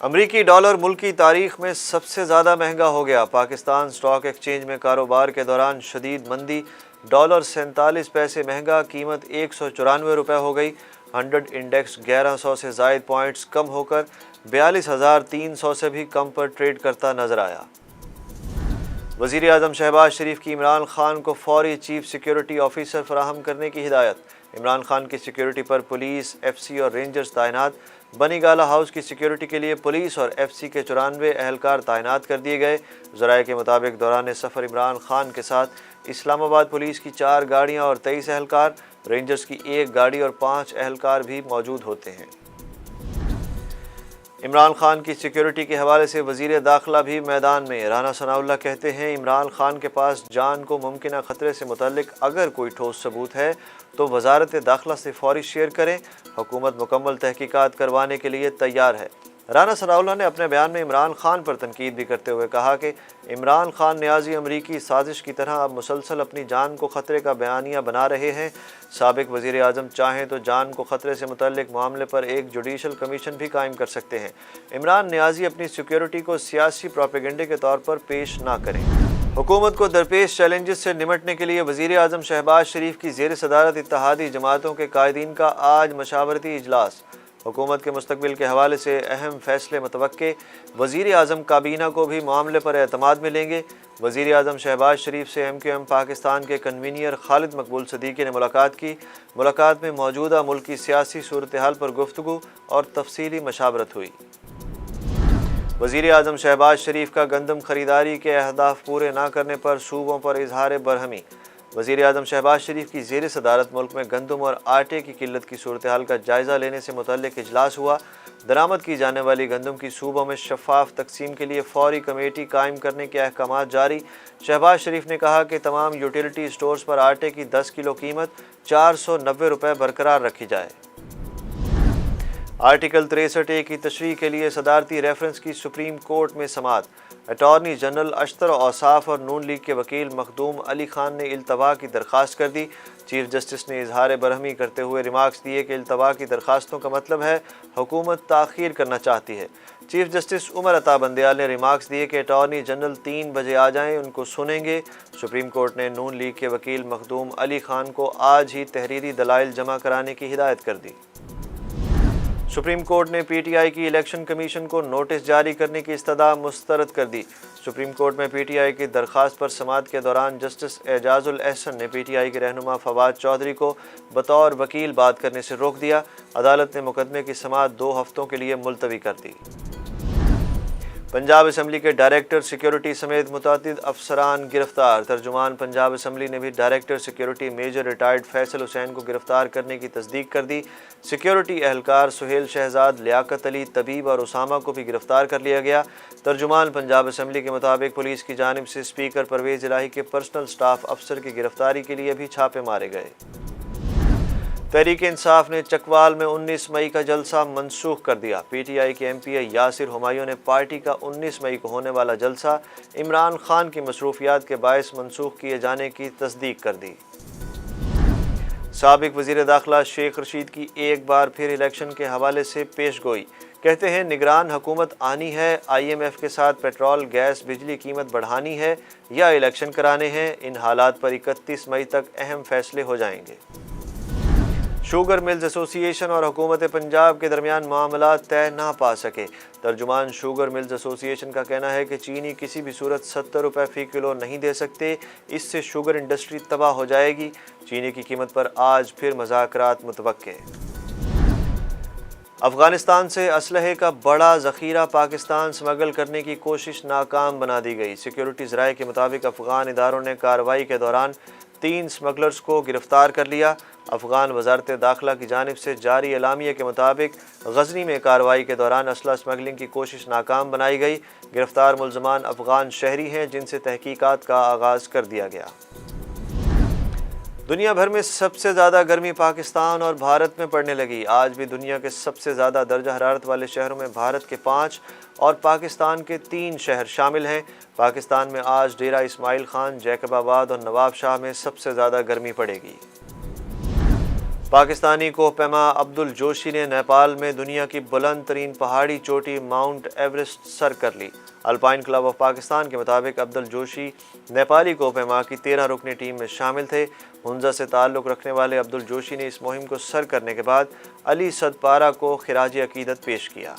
امریکی ڈالر ملک کی تاریخ میں سب سے زیادہ مہنگا ہو گیا۔ پاکستان سٹاک ایکسچینج میں کاروبار کے دوران شدید مندی، ڈالر 47 پیسے مہنگا، قیمت 194 روپے ہو گئی۔ 100 انڈیکس 1100 سے زائد پوائنٹس کم ہو کر 42,300 سے بھی کم پر ٹریڈ کرتا نظر آیا۔ وزیر اعظم شہباز شریف کی عمران خان کو فوری چیف سیکیورٹی آفیسر فراہم کرنے کی ہدایت۔ عمران خان کی سیکیورٹی پر پولیس، ایف سی اور رینجرز تعینات۔ بنی گالہ ہاؤس کی سیکیورٹی کے لیے پولیس اور ایف سی کے 94 اہلکار تعینات کر دیے گئے۔ ذرائع کے مطابق دوران سفر عمران خان کے ساتھ اسلام آباد پولیس کی 4 گاڑیاں اور 23 اہلکار، رینجرز کی 1 گاڑی اور 5 اہلکار بھی موجود ہوتے ہیں۔ عمران خان کی سیکیورٹی کے حوالے سے وزیر داخلہ بھی میدان میں۔ رانا ثناءاللہ کہتے ہیں عمران خان کے پاس جان کو ممکنہ خطرے سے متعلق اگر کوئی ٹھوس ثبوت ہے تو وزارت داخلہ سے فوری شیئر کریں، حکومت مکمل تحقیقات کروانے کے لیے تیار ہے۔ رانا ثناءاللہ نے اپنے بیان میں عمران خان پر تنقید بھی کرتے ہوئے کہا کہ عمران خان نیازی امریکی سازش کی طرح اب مسلسل اپنی جان کو خطرے کا بیانیہ بنا رہے ہیں۔ سابق وزیر اعظم چاہیں تو جان کو خطرے سے متعلق معاملے پر ایک جوڈیشل کمیشن بھی قائم کر سکتے ہیں۔ عمران نیازی اپنی سیکیورٹی کو سیاسی پروپیگنڈے کے طور پر پیش نہ کریں۔ حکومت کو درپیش چیلنجز سے نمٹنے کے لیے وزیر اعظم شہباز شریف کی زیر صدارت اتحادی جماعتوں کے قائدین کا آج مشاورتی اجلاس۔ حکومت کے مستقبل کے حوالے سے اہم فیصلے متوقع۔ وزیر اعظم کابینہ کو بھی معاملے پر اعتماد ملیں گے۔ وزیر اعظم شہباز شریف سے ایم کیو ایم پاکستان کے کنوینر خالد مقبول صدیقی نے ملاقات کی۔ ملاقات میں موجودہ ملک کی سیاسی صورتحال پر گفتگو اور تفصیلی مشاورت ہوئی۔ وزیر اعظم شہباز شریف کا گندم خریداری کے اہداف پورے نہ کرنے پر صوبوں پر اظہار برہمی۔ وزیر اعظم شہباز شریف کی زیر صدارت ملک میں گندم اور آٹے کی قلت کی صورتحال کا جائزہ لینے سے متعلق اجلاس ہوا۔ درآمد کی جانے والی گندم کی صوبوں میں شفاف تقسیم کے لیے فوری کمیٹی قائم کرنے کے احکامات جاری۔ شہباز شریف نے کہا کہ تمام یوٹیلیٹی سٹورز پر آٹے کی 10 کلو قیمت 490 روپے برقرار رکھی جائے۔ آرٹیکل 63A کی تشریح کے لیے صدارتی ریفرنس کی سپریم کورٹ میں سماعت۔ اٹارنی جنرل اشتر اوصاف اور نون لیگ کے وکیل مخدوم علی خان نے التوا کی درخواست کر دی۔ چیف جسٹس نے اظہار برہمی کرتے ہوئے ریمارکس دیے کہ التوا کی درخواستوں کا مطلب ہے حکومت تاخیر کرنا چاہتی ہے۔ چیف جسٹس عمر عطا بندیال نے ریمارکس دیے کہ اٹارنی جنرل 3 بجے آ جائیں، ان کو سنیں گے۔ سپریم کورٹ نے نون لیگ کے وکیل مخدوم علی خان کو آج ہی تحریری دلائل جمع کرانے کی ہدایت کر دی۔ سپریم کورٹ نے پی ٹی آئی کی الیکشن کمیشن کو نوٹس جاری کرنے کی استدعا مسترد کر دی۔ سپریم کورٹ میں پی ٹی آئی کی درخواست پر سماعت کے دوران جسٹس اعجاز الاحسن نے پی ٹی آئی کے رہنما فواد چودھری کو بطور وکیل بات کرنے سے روک دیا۔ عدالت نے مقدمے کی سماعت 2 ہفتوں کے لیے ملتوی کر دی۔ پنجاب اسمبلی کے ڈائریکٹر سیکیورٹی سمیت متعدد افسران گرفتار۔ ترجمان پنجاب اسمبلی نے بھی director security major retired Faisal Hussain کو گرفتار کرنے کی تصدیق کر دی۔ سیکیورٹی اہلکار سہیل شہزاد، لیاقت علی، طبیب اور اسامہ کو بھی گرفتار کر لیا گیا۔ ترجمان پنجاب اسمبلی کے مطابق پولیس کی جانب سے اسپیکر پرویز الہی کے پرسنل سٹاف افسر کی گرفتاری کے لیے بھی چھاپے مارے گئے۔ تحریک انصاف نے چکوال میں 19 مئی کا جلسہ منسوخ کر دیا۔ پی ٹی آئی کے ایم پی یاسر ہمایوں نے پارٹی کا 19 مئی کو ہونے والا جلسہ عمران خان کی مصروفیات کے باعث منسوخ کیے جانے کی تصدیق کر دی۔ سابق وزیر داخلہ شیخ رشید کی ایک بار پھر الیکشن کے حوالے سے پیش گوئی۔ کہتے ہیں نگران حکومت آنی ہے، آئی ایم ایف کے ساتھ پیٹرول، گیس، بجلی قیمت بڑھانی ہے یا الیکشن کرانے ہیں۔ ان حالات پر 31 مئی تک اہم فیصلے ہو جائیں گے۔ شوگر ملز ایسوسی ایشن اور حکومت پنجاب کے درمیان معاملات طے نہ پا سکے۔ ترجمان شوگر ملز ایسوسی ایشن کا کہنا ہے کہ چینی کسی بھی صورت 70 روپے فی کلو نہیں دے سکتے، اس سے شوگر انڈسٹری تباہ ہو جائے گی۔ چینی کی قیمت پر آج پھر مذاکرات متوقع۔ افغانستان سے اسلحے کا بڑا ذخیرہ پاکستان سمگل کرنے کی کوشش ناکام بنا دی گئی۔ سیکیورٹی ذرائع کے مطابق افغان اداروں نے کارروائی کے دوران 3 سمگلرز کو گرفتار کر لیا۔ افغان وزارت داخلہ کی جانب سے جاری اعلامیے کے مطابق غزنی میں کارروائی کے دوران اسلحہ سمگلنگ کی کوشش ناکام بنائی گئی۔ گرفتار ملزمان افغان شہری ہیں جن سے تحقیقات کا آغاز کر دیا گیا۔ دنیا بھر میں سب سے زیادہ گرمی پاکستان اور بھارت میں پڑنے لگی۔ آج بھی دنیا کے سب سے زیادہ درجہ حرارت والے شہروں میں بھارت کے 5 اور پاکستان کے 3 شہر شامل ہیں۔ پاکستان میں آج ڈیرہ اسماعیل خان، جیکب آباد اور نواب شاہ میں سب سے زیادہ گرمی پڑے گی۔ پاکستانی کوہ پیما عبدل جوشی نے نیپال میں دنیا کی بلند ترین پہاڑی چوٹی ماؤنٹ ایورسٹ سر کر لی۔ الپائن کلب آف پاکستان کے مطابق عبدل جوشی نیپالی کوہ پیما کی 13 رکنی ٹیم میں شامل تھے۔ ہنزا سے تعلق رکھنے والے عبدل جوشی نے اس مہم کو سر کرنے کے بعد علی صد پارہ کو خراج عقیدت پیش کیا۔